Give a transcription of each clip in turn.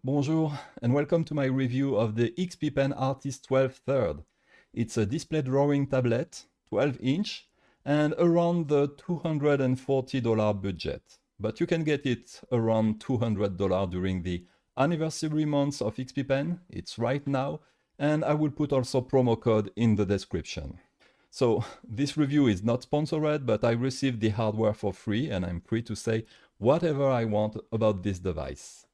bonjour, and welcome to my review of the XPpen Artist 12 Third. It's a display drawing tablet, 12-inch, and around the $240 budget. But you can get it around $200 during the anniversary months of XPpen. It's right now, and I will put also promo code in the description. So this review is not sponsored, but I received the hardware for free, and I'm free to say whatever I want about this device.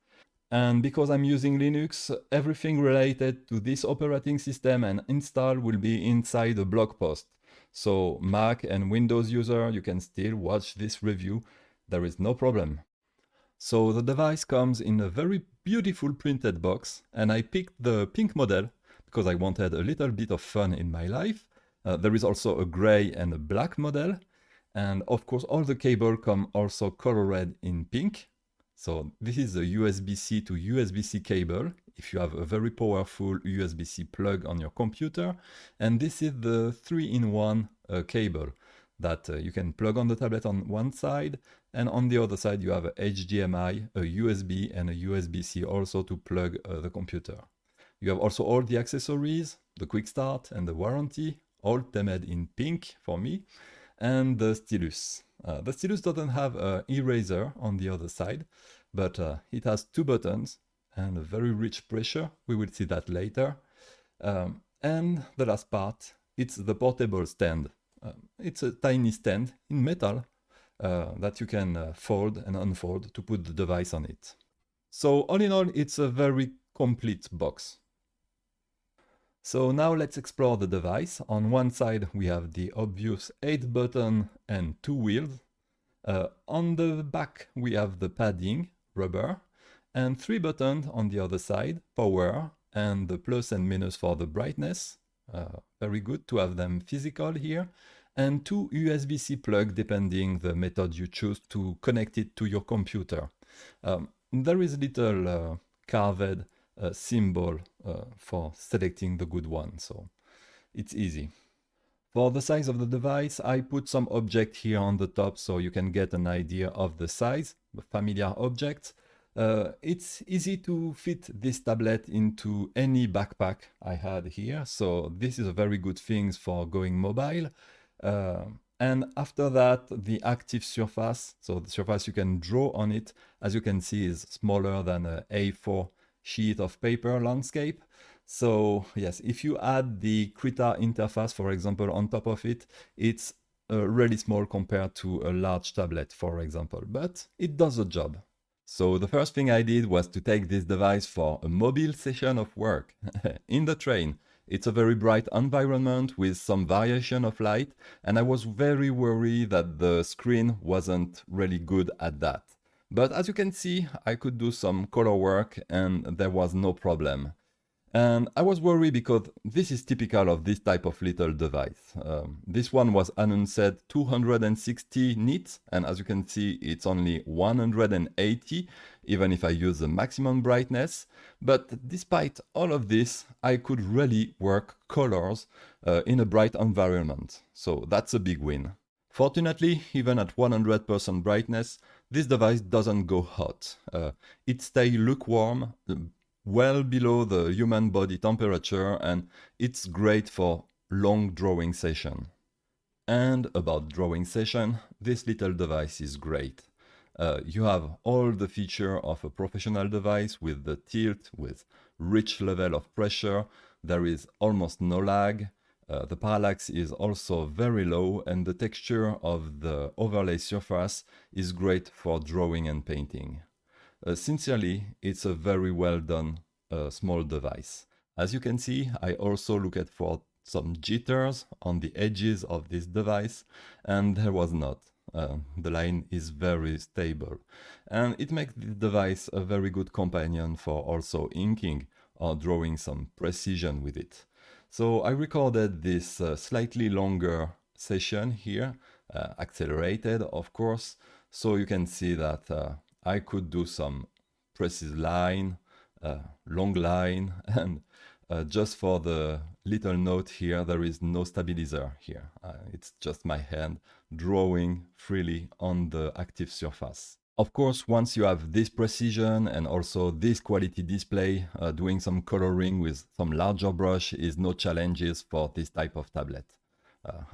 And because I'm using Linux, everything related to this operating system and install will be inside a blog post. So Mac and Windows user, you can still watch this review. There is no problem. So the device comes in a very beautiful printed box, and I picked the pink model because I wanted a little bit of fun in my life. There is also a gray and a black model. And of course, all the cable come also colored in pink. So this is a USB-C to USB-C cable if you have a very powerful USB-C plug on your computer. And this is the 3-in-1 cable that you can plug on the tablet on one side, and on the other side you have a HDMI, a USB, and a USB-C also to plug the computer. You have also all the accessories, the quick start and the warranty, all themed in pink for me, and the stylus. The stylus doesn't have an eraser on the other side, but it has 2 buttons and a very rich pressure. We will see that later. And the last part, it's the portable stand. It's a tiny stand in metal that you can fold and unfold to put the device on it. So all in all, it's a very complete box. So now let's explore the device. On one side we have the obvious 8 button and 2 wheels. On the back we have the padding, rubber, and 3 buttons on the other side, power, and the plus and minus for the brightness. Very good to have them physical here. And 2 USB-C plug depending the method you choose to connect it to your computer. There is little carved symbol for selecting the good one, so it's easy. For the size of the device, I put some object here on the top so you can get an idea of the size, the familiar objects. It's easy to fit this tablet into any backpack I had here, so this is a very good thing for going mobile. And after that, the active surface, so the surface you can draw on it, as you can see, is smaller than an A4 sheet of paper landscape. So yes, if you add the Krita interface, for example, on top of it, it's really small compared to a large tablet, for example, but it does the job. So the first thing I did was to take this device for a mobile session of work in the train. It's a very bright environment with some variation of light, and I was very worried that the screen wasn't really good at that. But as you can see, I could do some color work and there was no problem. And I was worried because this is typical of this type of little device. This one was announced 260 nits, and as you can see, it's only 180, even if I use the maximum brightness. But despite all of this, I could really work colors in a bright environment. So that's a big win. Fortunately, even at 100% brightness, this device doesn't go hot. It stays lukewarm, well below the human body temperature, and it's great for long drawing session. And about drawing session, this little device is great. You have all the features of a professional device with the tilt, with rich level of pressure. There is almost no lag. The parallax is also very low, and the texture of the overlay surface is great for drawing and painting. Sincerely, it's a very well done small device. As you can see, I also looked for some jitters on the edges of this device, and there was not. The line is very stable, and it makes this device a very good companion for also inking or drawing some precision with it. So I recorded this slightly longer session here, accelerated of course, so you can see that I could do some precise line, long line, and just for the little note here, there is no stabilizer here. It's just my hand drawing freely on the active surface. Of course, once you have this precision and also this quality display, doing some coloring with some larger brush is no challenges for this type of tablet.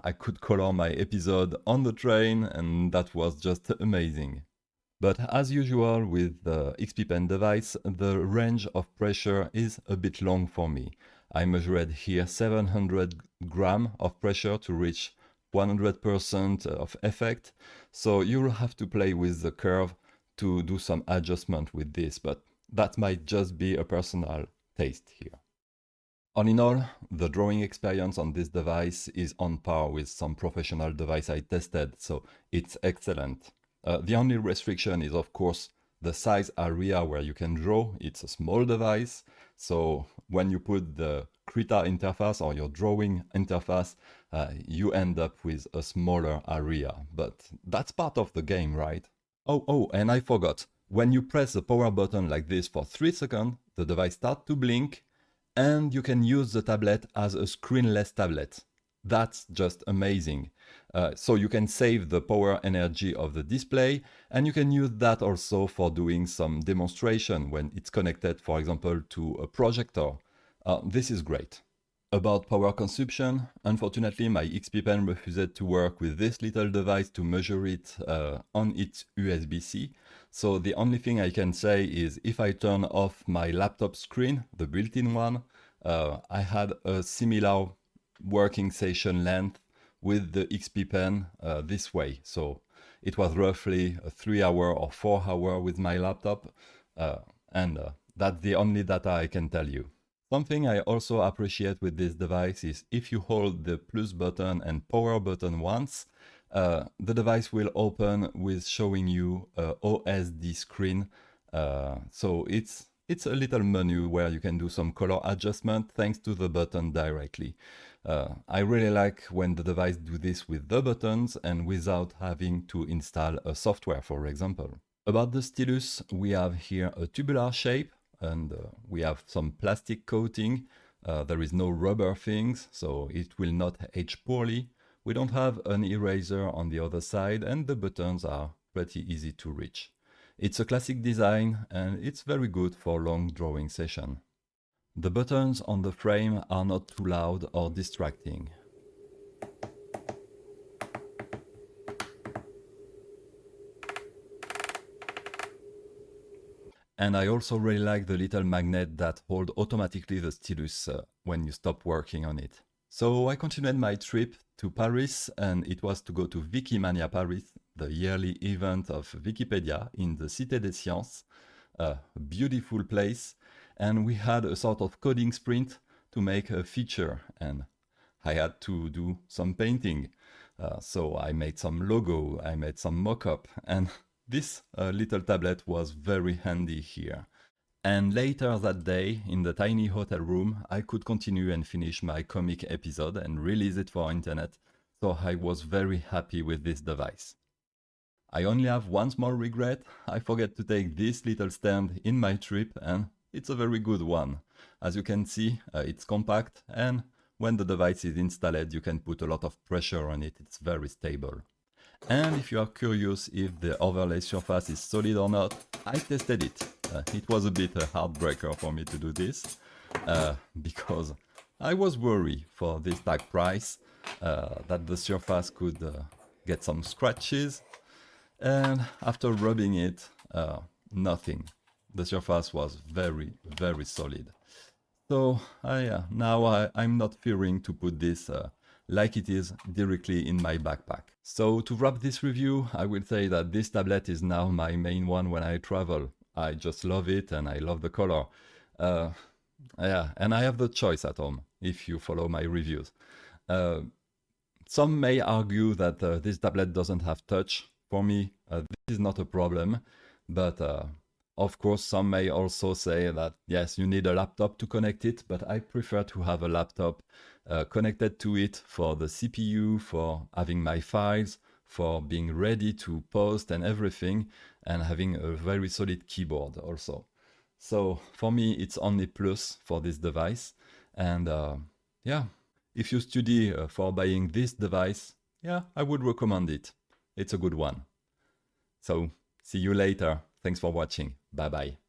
I could color my episode on the train and that was just amazing. But as usual with the XPpen device, the range of pressure is a bit long for me. I measured here 700 grams of pressure to reach 100% of effect, so you'll have to play with the curve to do some adjustment with this, but that might just be a personal taste here. All in all, the drawing experience on this device is on par with some professional device I tested, so it's excellent. The only restriction is of course the size area where you can draw. It's a small device, so when you put the Krita interface or your drawing interface, you end up with a smaller area, but that's part of the game, right? Oh, and I forgot. When you press the power button like this for 3 seconds, the device starts to blink, and you can use the tablet as a screenless tablet. That's just amazing. So you can save the power energy of the display, and you can use that also for doing some demonstration when it's connected, for example, to a projector. This is great. About power consumption, unfortunately my XPpen refused to work with this little device to measure it on its USB-C. So the only thing I can say is if I turn off my laptop screen, the built-in one, I had a similar working session length with the XPpen this way. So it was roughly 3 hour or 4 hour with my laptop, and that's the only data I can tell you. Something I also appreciate with this device is if you hold the plus button and power button once, the device will open with showing you a OSD screen. So it's a little menu where you can do some color adjustment thanks to the button directly. I really like when the device do this with the buttons and without having to install a software, for example. About the stylus, we have here a tubular shape, and we have some plastic coating. There is no rubber things, so it will not age poorly. We don't have an eraser on the other side, and the buttons are pretty easy to reach. It's a classic design, and it's very good for long drawing session. The buttons on the frame are not too loud or distracting. And I also really like the little magnet that hold automatically the stylus when you stop working on it. So I continued my trip to Paris, and it was to go to Wikimania Paris, the yearly event of Wikipedia in the Cité des Sciences, a beautiful place, and we had a sort of coding sprint to make a feature, and I had to do some painting. So I made some logo, I made some mock-up, and this little tablet was very handy here. And later that day, in the tiny hotel room, I could continue and finish my comic episode and release it for internet, so I was very happy with this device. I only have one small regret: I forgot to take this little stand in my trip, and it's a very good one. As you can see, it's compact, and when the device is installed, you can put a lot of pressure on it, it's very stable. And if you are curious if the overlay surface is solid or not, I tested it. It was a bit a heartbreaker for me to do this, because I was worried for this tag price that the surface could get some scratches, and after rubbing it, nothing. The surface was very, very solid. So now I'm not fearing to put this like it is directly in my backpack. So to wrap this review, I will say that this tablet is now my main one when I travel. I just love it and I love the color. And I have the choice at home if you follow my reviews. Some may argue that this tablet doesn't have touch. For me, this is not a problem, but of course, some may also say that, yes, you need a laptop to connect it, but I prefer to have a laptop connected to it for the CPU, for having my files, for being ready to post and everything, and having a very solid keyboard also. So for me, it's only plus for this device. And yeah, if you study for buying this device, yeah, I would recommend it. It's a good one. So See you later. Thanks for watching. Bye bye.